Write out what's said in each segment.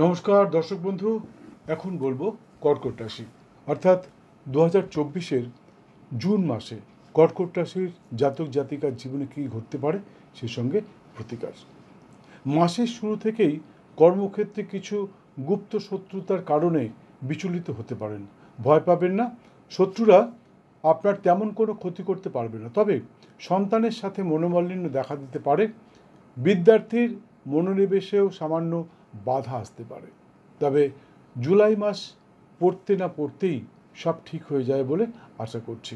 নমস্কার দর্শক বন্ধু, এখন বলবো কর্কট রাশি অর্থাৎ 2024-এর জুন মাসে কর্কট রাশির জাতক জাতিকার জীবনে কী ঘটতে পারে সে সঙ্গে প্রতিকার। মাসের শুরু থেকেই কর্মক্ষেত্রে কিছু গুপ্ত শত্রুতার কারণে বিচলিত হতে পারেন। ভয় পাবেন না, শত্রুরা আপনার তেমন কোনো ক্ষতি করতে পারবে না, তবে সন্তানের সাথে মনোমালিন্য দেখা দিতে পারে। বিদ্যার্থীর মনোনিবেশেও সামান্য বাধা আসতে পারে, তবে জুলাই মাস পড়তে না পড়তেই সব ঠিক হয়ে যায় বলে আশা করছি।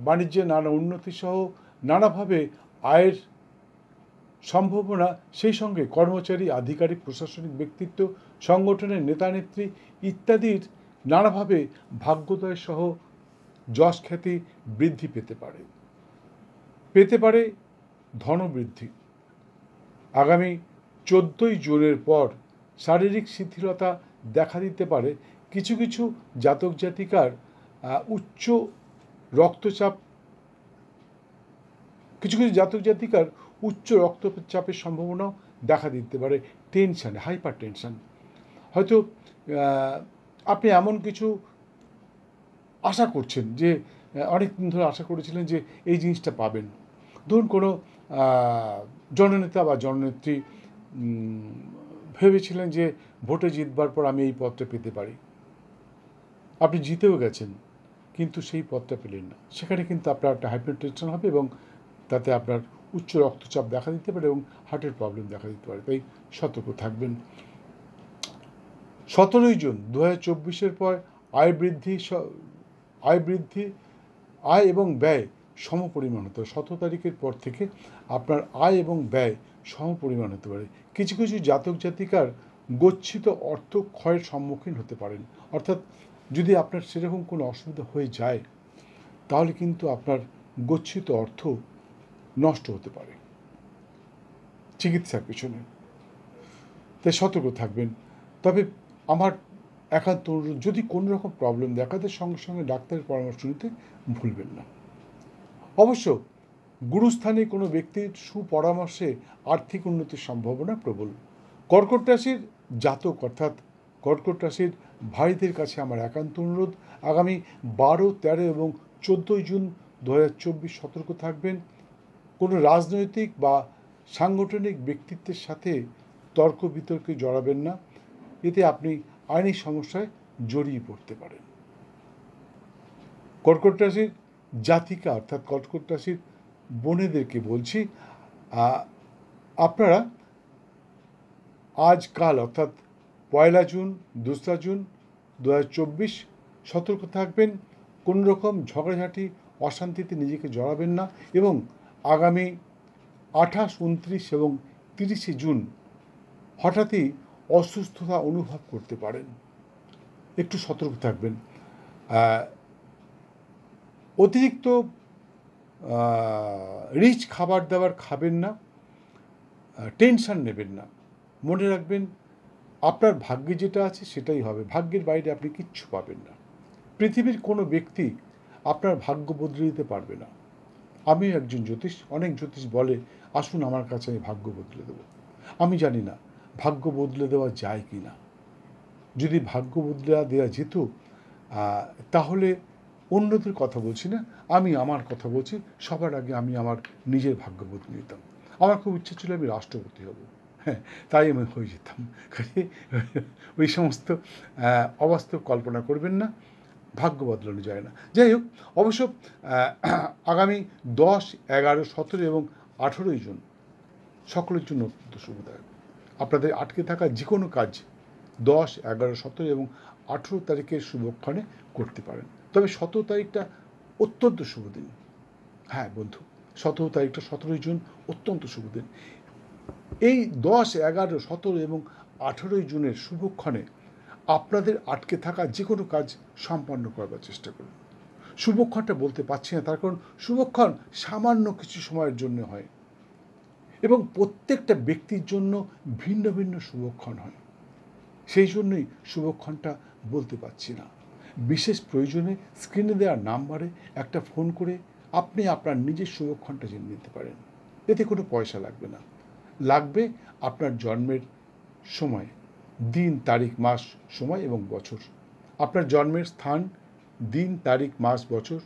বাণিজ্যে নানা উন্নতি সহ নানাভাবে আয়ের সম্ভাবনা, সেই সঙ্গে কর্মচারী, আধিকারিক, প্রশাসনিক ব্যক্তিত্ব, সংগঠনের নেতানেত্রী ইত্যাদির নানাভাবে ভাগ্যোদয় সহ যশ খ্যাতি বৃদ্ধি পেতে পারে ধনবৃদ্ধি। আগামী 14ই জুনের পর শারীরিক শিথিলতা দেখা দিতে পারে। কিছু কিছু জাতক জাতিকার উচ্চ রক্তচাপের সম্ভাবনাও দেখা দিতে পারে। হাইপার টেনশন, হয়তো আপনি এমন কিছু আশা করছেন যে অনেক দিন ধরে আশা করেছিলেন যে এই জিনিসটা পাবেন। ধরুন কোনো জননেতা বা জননেত্রী ভেবেছিলেন যে ভোটে জিতবার পর আমি এই পদটা পেতে পারি, আপনি জিতেও গেছেন, কিন্তু সেই পদটা পেলেন না। সেখানে কিন্তু আপনার একটা হাইপারটেনশন হবে এবং তাতে আপনার উচ্চ রক্তচাপ দেখা দিতে পারে এবং হার্টের প্রবলেম দেখা দিতে পারে, তাই সতর্ক থাকবেন। 17ই জুন 2024-এর পর আয় এবং ব্যয় সমপরিমাণ হতে পারে। 17 তারিখের পর থেকে আপনার আয় এবং ব্যয় সমপরিমাণ হতে পারে। কিছু কিছু জাতক জাতিকার গচ্ছিত অর্থ ক্ষয়ের সম্মুখীন হতে পারেন, অর্থাৎ যদি আপনার সেরকম কোনো অসুবিধা হয়ে যায় তাহলে কিন্তু আপনার গচ্ছিত অর্থ নষ্ট হতে পারে চিকিৎসার পিছনে, তাই সতর্ক থাকবেন। তবে আমার একান্ত অনুরোধ, যদি কোনো রকম প্রবলেম দেখা দেয় সঙ্গে সঙ্গে ডাক্তারের পরামর্শ নিতে ভুলবেন না। অবশ্য গুরুস্থানে কোনো ব্যক্তির সুপরামর্শে আর্থিক উন্নতির সম্ভাবনা প্রবল। কর্কট রাশির জাতক অর্থাৎ কর্কট রাশির ভাইদের কাছে আমার একান্ত অনুরোধ, আগামী 12, 13 এবং 14ই জুন 2024 সতর্ক থাকবেন। কোনো রাজনৈতিক বা সাংগঠনিক ব্যক্তিত্বের সাথে তর্ক বিতর্কে জড়াবেন না, এতে আপনি আইনি সমস্যায় জড়িয়ে পড়তে পারেন। কর্কট রাশির জাতিকা অর্থাৎ কর্কট রাশির বোনেদেরকে বলছি, আপনারা আজকাল অর্থাৎ 1 জুন, 2 জুন 2024 সতর্ক থাকবেন। কোনো রকম ঝগড়াঝাঁটি, অশান্তিতে নিজেকে জড়াবেন না এবং আগামী 28, 29 এবং 30 জুন হঠাৎই অসুস্থতা অনুভব করতে পারেন, একটু সতর্ক থাকবেন। অতিরিক্ত রিচ খাবার দাবার খাবেন না, টেনশন নেবেন না। মনে রাখবেন আপনার ভাগ্যে যেটা আছে সেটাই হবে, ভাগ্যের বাইরে আপনি কিচ্ছু পাবেন না। পৃথিবীর কোনো ব্যক্তি আপনার ভাগ্য বদলে দিতে পারবে না। আমিও একজন জ্যোতিষ, অনেক জ্যোতিষ বলে আসুন আমার কাছে, আমি ভাগ্য বদলে দেবো। আমি জানি না ভাগ্য বদলে দেওয়া যায় কি না। যদি ভাগ্য বদলে দেওয়া যেত তাহলে অন্যদের কথা বলছি না, আমি আমার কথা বলছি। সবার আগে আমি আমার নিজের ভাগ্য বদলে নিতাম। আমার খুব ইচ্ছা ছিল আমি রাষ্ট্রপতি হব, হ্যাঁ, তাই আমি হয়ে যেতাম। ওই সমস্ত অবাস্তব কল্পনা করবেন না, ভাগ্য বদলানো যায় না। যাই হোক, অবশ্য আগামী 10, 11, 17 এবং 18ই জুন সকলের জন্য অত্যন্ত শুভদায়ক। আপনাদের আটকে থাকা যে কোনো কাজ 10, 11, 17 এবং 18 তারিখের শুভক্ষণে করতে পারেন। তবে 17 তারিখটা অত্যন্ত শুভ দিন। হ্যাঁ বন্ধু, 17 তারিখটা 17ই জুন অত্যন্ত শুভ দিন। এই 10, 11, 17 এবং 18ই জুনের শুভক্ষণে আপনাদের আটকে থাকা যে কোনো কাজ সম্পন্ন করবার চেষ্টা করুন। শুভক্ষণটা বলতে পারছি না, তার কারণ শুভক্ষণ সামান্য কিছু সময়ের জন্য হয় এবং প্রত্যেকটা ব্যক্তির জন্য ভিন্ন ভিন্ন শুভক্ষণ হয়, সেই জন্যই শুভক্ষণটা বলতে পারছি না। বিশেষ প্রয়োজনে স্ক্রিনে দেওয়া নাম্বারে একটা ফোন করে আপনি আপনার নিজের শুভক্ষণটা জেনে নিতে পারেন। এতে কোনো পয়সা লাগবে না, লাগবে আপনার জন্মের সময়, দিন, তারিখ, মাস, সময় এবং বছর। আপনার জন্মের স্থান, দিন, তারিখ, মাস, বছর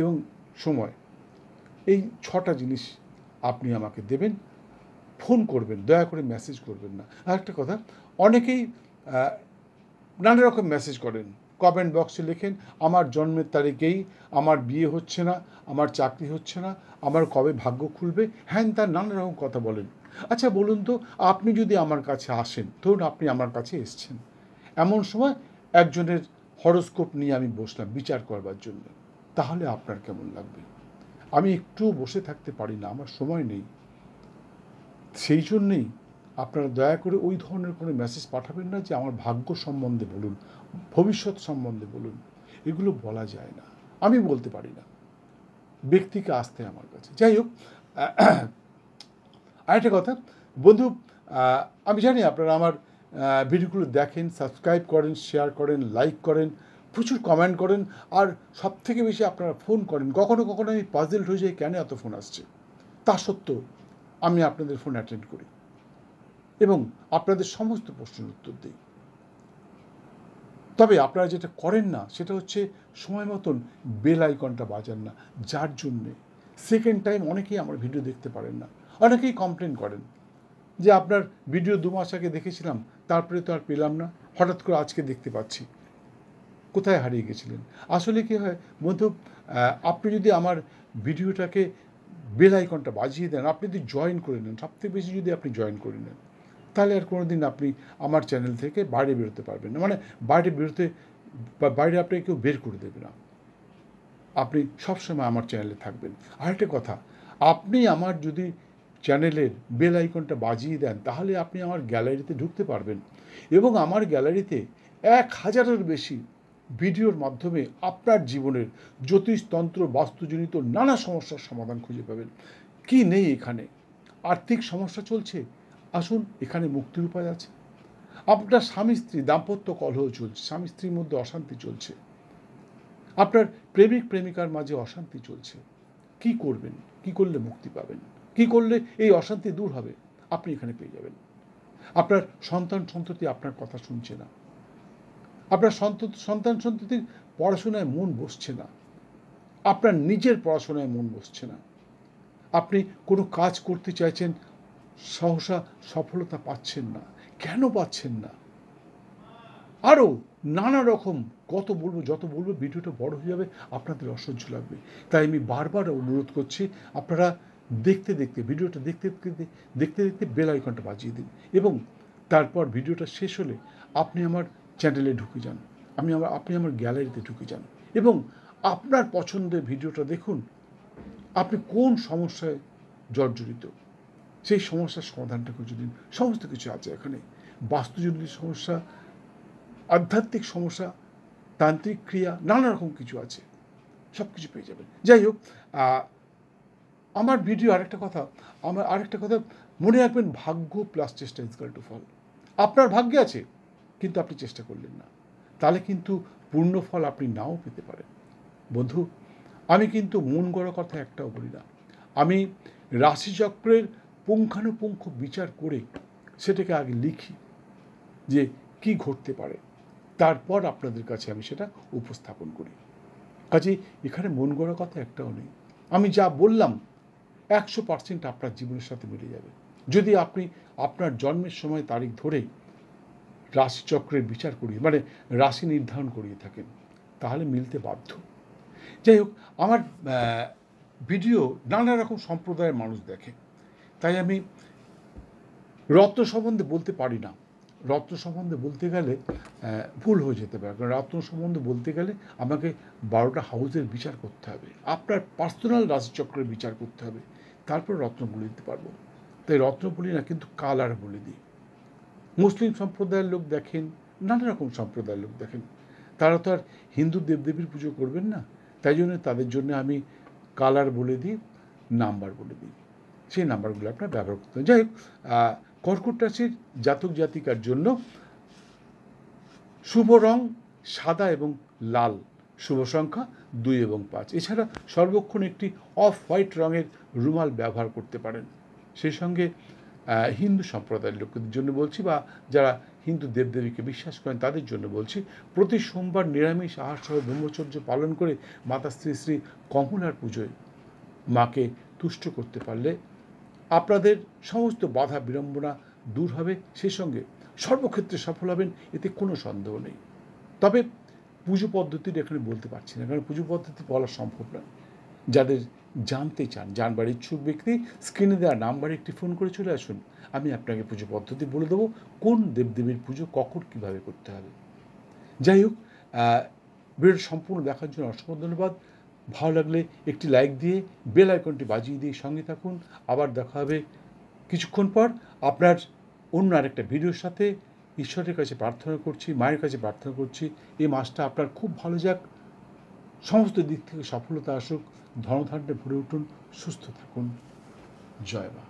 এবং সময়, এই 6টা জিনিস আপনি আমাকে দেবেন। ফোন করবেন, দয়া করে মেসেজ করবেন না। আরেকটা কথা, অনেকেই নানা রকম মেসেজ করেন, কমেন্ট বক্সে লেখেন আমার জন্মের তারিখেই আমার বিয়ে হচ্ছে না, আমার চাকরি হচ্ছে না, আমার কবে ভাগ্য খুলবে, হ্যান তার নানা রকম কথা বলেন। আচ্ছা বলুন তো, আপনি যদি আমার কাছে আসেন, ধরুন আপনি আমার কাছে এসছেন, এমন সময় একজনের হরোস্কোপ নিয়ে আমি বসলাম বিচার করবার জন্য, তাহলে আপনার কেমন লাগবে? আমি একটু বসে থাকতে পারি না, আমার সময় নেই। সেই জন্যেই আপনারা দয়া করে ওই ধরনের কোনো মেসেজ পাঠাবেন না যে আমার ভাগ্য সম্বন্ধে বলুন, ভবিষ্যৎ সম্বন্ধে বলুন। এগুলো বলা যায় না, আমি বলতে পারি না, ব্যক্তিকে আসতে আমার কাছে। যাই হোক, আরেকটা কথা বন্ধু, আমি জানি আপনারা আমার ভিডিওগুলো দেখেন, সাবস্ক্রাইব করেন, শেয়ার করেন, লাইক করেন, প্রচুর কমেন্ট করেন, আর সবথেকে বেশি আপনারা ফোন করেন। কখনো কখনো আমি পাজলড হয়ে যাই কেন এত ফোন আসছে, তা সত্ত্বেও আমি আপনাদের ফোন অ্যাটেন্ড করি এবং আপনাদের সমস্ত প্রশ্নের উত্তর দিই। তবে আপনারা যেটা করেন না সেটা হচ্ছে সময় মতন বেল আইকনটা বাজান না, যার জন্যে সেকেন্ড টাইম অনেকেই আমার ভিডিও দেখতে পারেন না। অনেকেই কমপ্লেন করেন যে আপনার ভিডিও 2 মাস আগে দেখেছিলাম, তারপরে তো আর পেলাম না, হঠাৎ করে আজকে দেখতে পাচ্ছি, কোথায় হারিয়ে গেছিলেন? আসলে কী হয় বন্ধু, আপনি যদি আমার ভিডিওটাকে বেল আইকনটা বাজিয়ে দেন, আপনি যদি জয়েন করে নেন, সবথেকে বেশি যদি আপনি জয়েন করে নেন, তাহলে আর কোনো দিন আপনি আমার চ্যানেল থেকে বাইরে বেরোতে পারবেন না। মানে বাইরে আপনাকে কেউ বের করে দেবে না, আপনি সবসময় আমার চ্যানেলে থাকবেন। আরেকটা কথা, আপনি আমার যদি চ্যানেলের বেল আইকনটা বাজিয়ে দেন, তাহলে আপনি আমার গ্যালারিতে ঢুকতে পারবেন এবং আমার গ্যালারিতে 1000-এর বেশি ভিডিওর মাধ্যমে আপনার জীবনের জ্যোতিষতন্ত্র, বাস্তুজনিত নানা সমস্যার সমাধান খুঁজে পাবেন। কি নেই এখানে? আর্থিক সমস্যা চলছে, আসুন, এখানে মুক্তির উপায় আছে। আপনার স্বামী স্ত্রী দাম্পত্য কলহ চলছে, স্বামী স্ত্রীর মধ্যে অশান্তি চলছে, আপনার প্রেমিক প্রেমিকার মাঝে অশান্তি চলছে, কি করবেন? কি করলে মুক্তি পাবেন? কি করলে এই অশান্তি দূর হবে? আপনি এখানে পেয়ে যাবেন। আপনার সন্তান সন্ততি আপনার কথা শুনছে না, আপনার সন্তান সন্ততির পড়াশোনায় মন বসছে না, আপনার নিজের পড়াশোনায় মন বসছে না, আপনি কোনো কাজ করতে চাইছেন, সহসা সফলতা পাচ্ছেন না, কেন পাচ্ছেন না? আরও নানা রকম যত বলবো ভিডিওটা বড় হয়ে যাবে, আপনাদের অসহ্য লাগবে। তাই আমি বারবার অনুরোধ করছি, আপনারা ভিডিওটা দেখতে দেখতে বেল আইকনটা বাজিয়ে দিন এবং তারপর ভিডিওটা শেষ হলে আপনি আমার চ্যানেলে ঢুকে যান, আপনি আমার গ্যালারিতে ঢুকে যান এবং আপনার পছন্দের ভিডিওটা দেখুন। আপনি কোন সমস্যায় জর্জরিত, সেই সমস্যার সমাধানটা খুঁজে দিন। সমস্ত কিছু আছে এখানে, বাস্তুজনিত সমস্যা, আধ্যাত্মিক সমস্যা, তান্ত্রিক ক্রিয়া, নানা রকম কিছু আছে, সব কিছু পেয়ে যাবেন। যাই হোক, আমার ভিডিও আরেকটা কথা মনে রাখবেন, ভাগ্য প্লাস চেষ্টা ইজকাল টু ফল। আপনার ভাগ্যে আছে কিন্তু আপনি চেষ্টা করলেন না, তাহলে কিন্তু পূর্ণ ফল আপনি নাও পেতে পারেন। বন্ধু, আমি কিন্তু মন গড়া কথা একটাও বলি না, আমি রাশিচক্রের পুঙ্খানুপুঙ্খ বিচার করে সেটাকে আগে লিখি যে কি ঘটতে পারে, তারপর আপনাদের কাছে আমি সেটা উপস্থাপন করি। কাজেই এখানে মন গড়া কথা একটাও নেই। আমি যা বললাম 100% আপনার জীবনের সাথে মিলে যাবে, যদি আপনি আপনার জন্মের সময় তারিখ ধরেই রাশিচক্রের বিচার করিয়ে, মানে রাশি নির্ধারণ করিয়ে থাকেন, তাহলে মিলতে বাধ্য। যাই হোক, আমার ভিডিও নানা রকম সম্প্রদায়ের মানুষ দেখে, তাই আমি রত্ন সম্বন্ধে বলতে পারি না। রত্ন সম্বন্ধে বলতে গেলে ভুল হয়ে যেতে পারে, কারণ রত্ন সম্বন্ধে বলতে গেলে আমাকে 12টা হাউসের বিচার করতে হবে, আপনার পার্সোনাল রাশিচক্রের বিচার করতে হবে, তারপর রত্ন বলে দিতে পারবো। তাই রত্ন বলি না, কিন্তু কালার বলে দিই। মুসলিম সম্প্রদায়ের লোক দেখেন, নানা রকম সম্প্রদায়ের লোক দেখেন, তারা তো আর হিন্দু দেবদেবীর পুজো করবেন না, তাই জন্য তাদের জন্য আমি কালার বলে দিই, নাম্বার বলে দিই, সেই নাম্বারগুলো আপনার ব্যবহার করতে হবে। যাই হোক, কর্কট রাশির জাতক জাতিকার জন্য শুভ রং সাদা এবং লাল, শুভ সংখ্যা 2 এবং 5। এছাড়া সর্বক্ষণ একটি অফ হোয়াইট রঙের রুমাল ব্যবহার করতে পারেন। সেই সঙ্গে হিন্দু সম্প্রদায়ের লোকদের জন্য বলছি, বা যারা হিন্দু দেবদেবীকে বিশ্বাস করেন তাদের জন্য বলছি, প্রতি সোমবার নিরামিষ আহার সহ ব্রহ্মচর্য পালন করে মাতা শ্রী শ্রী কমলার পুজোয় মাকে তুষ্ট করতে পারলে আপনাদের সমস্ত বাধা বিড়ম্বনা দূর হবে, সেই সঙ্গে সর্বক্ষেত্রে সফল হবেন, এতে কোনো সন্দেহ নেই। তবে পুজো পদ্ধতিটা এখানে বলতে পারছি না, কারণ পুজো পদ্ধতি বলা সম্ভব নয়। যাদের জানতে চান, জানবার ইচ্ছুক ব্যক্তি স্ক্রিনে দেওয়া নাম্বারে একটি ফোন করে চলে আসুন, আমি আপনাকে পুজো পদ্ধতি বলে দেবো, কোন দেবদেবীর পুজো কখন কীভাবে করতে হবে। যাই হোক, ভিডিওটি সম্পূর্ণ দেখার জন্য অসংখ্য ধন্যবাদ। ভালো লাগলে একটি লাইক দিয়ে বেল আইকনটি বাজিয়ে দিয়ে সঙ্গে থাকুন। আবার দেখা হবে কিছুক্ষণ পর আপনার অন্য আরেকটা ভিডিওর সাথে। ঈশ্বরের কাছে প্রার্থনা করছি, মায়ের কাছে প্রার্থনা করছি, এই মাসটা আপনার খুব ভালো যাক, সমস্ত দিক থেকে সফলতা আসুক, ধনধান্যে ভরে উঠুন, সুস্থ থাকুন। জয় মা।